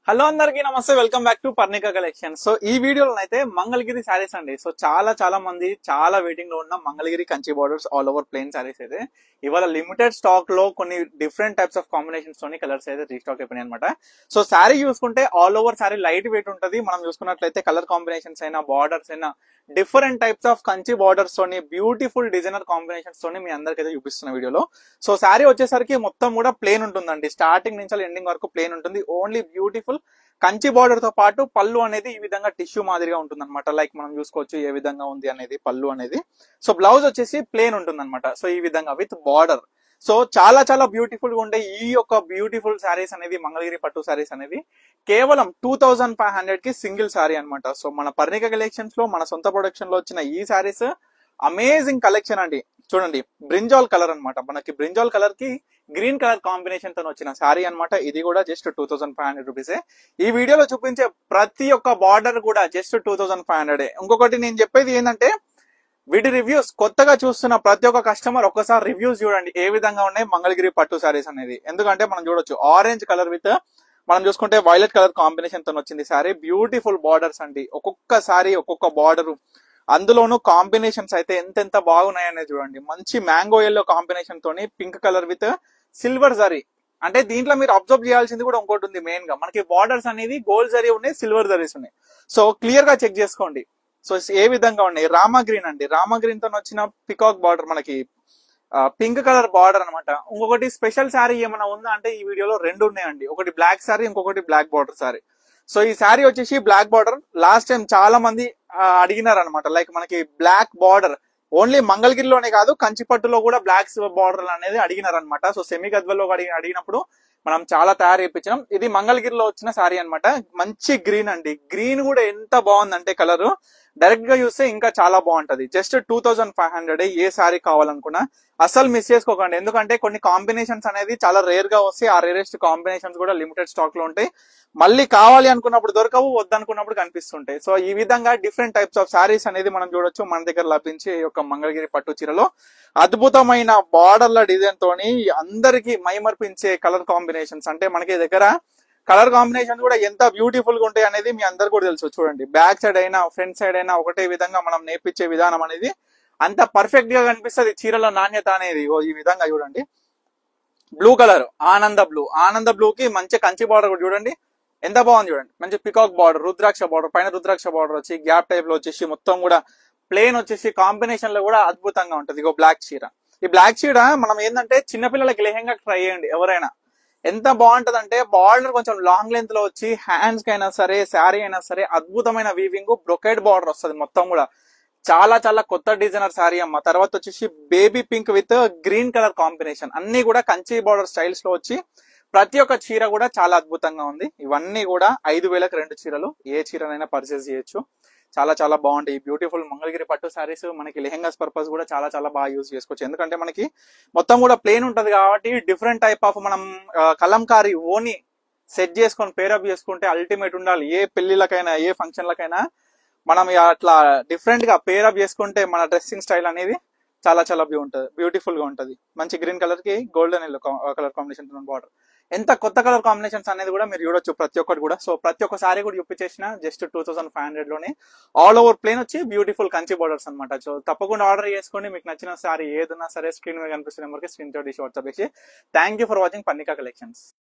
Hello అందరికీ నమస్తే, welcome back to Parnika collection. So ఈ వీడియోలో అయితే మంగళగిరి శారీస్ అండి. సో చాలా మంది చాలా వెయిటింగ్ లో ఉన్న Mangalagiri Kanchi borders all over plain saris అయితే ఇవాళ లిమిటెడ్ స్టాక్ లో కొన్ని డిఫరెంట్ టైప్స్ ఆఫ్ కాంబినేషన్స్ తోని కలర్స్ అయితే రీస్టాక్ అయిపోయినాయి అనమాట. సో శారీ చూసుకుంటే all over sari light weight ఉంటుంది. మనం చూసుకున్నట్లయితే కలర్ కాంబినేషన్స్ అయినా బార్డర్స్ అయినా different types of Kanchi borders తోని బ్యూటిఫుల్ డిజైనర్ కాంబినేషన్స్ తోని మీ అందరికి అయితే చూపిస్తున్న వీడియోలో. సో శారీ వచ్చేసరికి మొత్తం కూడా ప్లేన్ ఉంటుందండి. స్టార్టింగ్ నుంచి ఎండింగ్ వరకు ప్లేన్ ఉంటుంది. ఓన్లీ బ్యూటిఫుల్ కంచి బార్డర్ తో పాటు పళ్ళు అనేది ఈ విధంగా టిష్యూ మాదిరిగా ఉంటుంది అనమాట. లైక్ మనం చూసుకోవచ్చు ఏ విధంగా ఉంది అనేది పళ్ళు అనేది. సో బ్లౌజ్ వచ్చేసి ప్లేన్ ఉంటుంది అనమాట. సో ఈ విధంగా విత్ బార్డర్. సో చాలా బ్యూటిఫుల్ గా ఉండే ఈ యొక్క బ్యూటిఫుల్ శారీస్ అనేది మంగళగిరి పట్టు శారీస్ అనేది కేవలం 2500 కి సింగిల్ శారీ అనమాట. సో మన పర్ణిక కలెక్షన్స్ లో మన సొంత ప్రొడక్షన్ లో వచ్చిన ఈ శారీస్ అమేజింగ్ కలెక్షన్ అండి. చూడండి, బ్రింజాల్ కలర్ అనమాట. మనకి బ్రింజాల్ కలర్ కి గ్రీన్ కలర్ కాంబినేషన్ తో వచ్చిన శారీ అనమాట. ఇది కూడా జస్ట్ 2500 రూపీసే. ఈ వీడియోలో చూపించే ప్రతి ఒక్క బార్డర్ కూడా జస్ట్ 2500. ఇంకొకటి నేను చెప్పేది ఏంటంటే, వీటి రివ్యూస్ కొత్తగా చూస్తున్న ప్రతి ఒక్క కస్టమర్ ఒక్కసారి రివ్యూస్ చూడండి ఏ విధంగా ఉన్నాయి మంగళగిరి పట్టు శారీస్ అనేది. ఎందుకంటే మనం చూడొచ్చు ఆరెంజ్ కలర్ విత్ మనం చూసుకుంటే వైలెట్ కలర్ కాంబినేషన్ తో వచ్చింది శారీ. బ్యూటిఫుల్ బార్డర్స్ అండి. ఒక్కొక్క శారీ ఒక్కొక్క బార్డర్, అందులోనూ కాంబినేషన్స్ అయితే ఎంత బాగున్నాయనేది చూడండి. మంచి మ్యాంగో ఎల్లో కాంబినేషన్ తోని pink colour with silver zari. అంటే దీంట్లో మీరు అబ్జర్వ్ చేయాల్సింది కూడా ఇంకోటి ఉంది. మెయిన్ గా మనకి బార్డర్స్ అనేది గోల్డ్ జరీ ఉన్నాయి, సిల్వర్ జరీస్ ఉన్నాయి. సో క్లియర్ గా చెక్ చేసుకోండి. సో ఏ విధంగా ఉన్నాయి. రామా గ్రీన్ అండి. రామా గ్రీన్ తో వచ్చిన పికాక్ బార్డర్, మనకి పింక్ కలర్ బార్డర్ అనమాట. ఇంకొకటి స్పెషల్ శారీ ఏమైనా ఉందా అంటే ఈ వీడియోలో రెండు ఉన్నాయండి. ఒకటి బ్లాక్ శారీ, ఇంకొకటి బ్లాక్ బార్డర్ శారీ. సో ఈ శారీ వచ్చేసి బ్లాక్ బార్డర్. లాస్ట్ టైం చాలా మంది అడిగినారు అనమాట. లైక్ మనకి బ్లాక్ బార్డర్ ఓన్లీ మంగళగిరిలోనే కాదు, కంచిపట్టులో కూడా బ్లాక్ బార్డర్ అనేది అడిగినారు అనమాట. సో సెమీ గద్వల్లో అడిగినప్పుడు మనం చాలా తయారు చేయించాం. ఇది మంగళగిరిలో వచ్చిన శారీ అనమాట. మంచి గ్రీన్ అండి. గ్రీన్ కూడా ఎంత బాగుందంటే కలర్ డైరెక్ట్ గా చూస్తే ఇంకా చాలా బాగుంటది. జస్ట్ 2500 ఏ శారీ కావాలనుకున్నా అసలు మిస్ చేసుకోకండి. ఎందుకంటే కొన్ని కాంబినేషన్స్ అనేది చాలా రేర్ గా వస్తాయి. ఆ రేరెస్ట్ కాంబినేషన్స్ కూడా లిమిటెడ్ స్టాక్ లో ఉంటాయి. మళ్ళీ కావాలి అనుకున్నప్పుడు దొరకవు, వద్దనుకున్నప్పుడు కనిపిస్తుంటాయి. సో ఈ విధంగా డిఫరెంట్ టైప్స్ ఆఫ్ శారీస్ అనేది మనం చూడొచ్చు మన దగ్గర లభించే ఈ యొక్క మంగళగిరి పట్టు చీరలో. అద్భుతమైన బార్డర్ల డిజైన్ తోని అందరికి మైమర్పించే కలర్ కాంబినేషన్స్. అంటే మనకి దగ్గర కలర్ కాంబినేషన్ కూడా ఎంత బ్యూటిఫుల్ గా ఉంటాయి అనేది మీ అందరు కూడా తెలుసు. చూడండి, బ్యాక్ సైడ్ అయినా ఫ్రంట్ సైడ్ అయినా ఒకటే విధంగా మనం నేర్పించే విధానం అనేది అంత పర్ఫెక్ట్ గా కనిపిస్తుంది. చీరల నాణ్యత అనేది ఈ విధంగా చూడండి. బ్లూ కలర్ ఆనంద బ్లూ కి మంచి కంచి బార్డర్ కూడా చూడండి ఎంత బాగుంది. చూడండి, మంచి పికాక్ బార్డర్, రుద్రాక్ష బార్డర్, పైన రుద్రాక్ష బార్డర్ వచ్చి గ్యాప్ టైప్ లో వచ్చేసి మొత్తం కూడా ప్లేన్ వచ్చేసి కాంబినేషన్ లో కూడా అద్భుతంగా ఉంటది. ఇగో బ్లాక్ చీర. ఈ బ్లాక్ చీర మనం ఏంటంటే చిన్నపిల్లలకి లెహంగా ట్రై చేయండి ఎవరైనా. ఎంత బాగుంటది అంటే బార్డర్ కొంచెం లాంగ్ లెంత్ లో వచ్చి హ్యాండ్స్ కి అయినా సరే శారీ అయినా సరే అద్భుతమైన వీవింగ్ బ్రొకెడ్ బార్డర్ వస్తుంది మొత్తం కూడా. చాలా కొత్త డిజైనర్ శారీ అమ్మ. తర్వాత వచ్చేసి baby pink with green colour combination. అన్ని కూడా కంచి బార్డర్ స్టైల్స్ లో వచ్చి ప్రతి ఒక్క చీర కూడా చాలా అద్భుతంగా ఉంది. ఇవన్నీ కూడా 5000కి 2 చీరలు. ఏ చీరనైనా పర్చేస్ చేయొచ్చు. చాలా బాగుంటాయి. బ్యూటిఫుల్ మంగళగిరి పట్టు శారీస్ మనకి లెహెంగాస్ పర్పస్ కూడా చాలా బాగా యూజ్ చేసుకోవచ్చు. ఎందుకంటే మనకి మొత్తం కూడా ప్లేన్ ఉంటది కాబట్టి డిఫరెంట్ టైప్ ఆఫ్ మనం కలంకారీ ఓని సెట్ చేసుకొని పేరప్ చేసుకుంటే అల్టిమేట్ ఉండాలి. ఏ పెళ్లిలకైనా ఏ ఫంక్షన్లకైనా మనం అట్లా డిఫరెంట్ గా పేరప్ చేసుకుంటే మన డ్రెస్సింగ్ స్టైల్ అనేది చాలా బ్యూటిఫుల్ గా ఉంటది. మంచి గ్రీన్ కలర్ కి golden yellow colour combination border. ఎంత కొత్త కలర్ కాంబినేషన్స్ అనేది కూడా మీరు చూడొచ్చు ప్రతి ఒక్కటి కూడా. సో ప్రతి ఒక్క సారీ కూడా చూపించేసిన జస్ట్ 2500 లోనే ఆల్ ఓవర్ ప్లేన్ వచ్చి బ్యూటిఫుల్ కంచి బార్డర్స్ అనమాట. సో తప్పకుండా ఆర్డర్ చేసుకోండి. మీకు నచ్చిన సారీ ఏదన్నా సరే స్క్రీన్ మీద కనిపిస్తున్న నెంబర్కి స్క్రీన్ షాట్ తీసి వాట్సాప్ చేసి. Thank you for watching Parnika collections.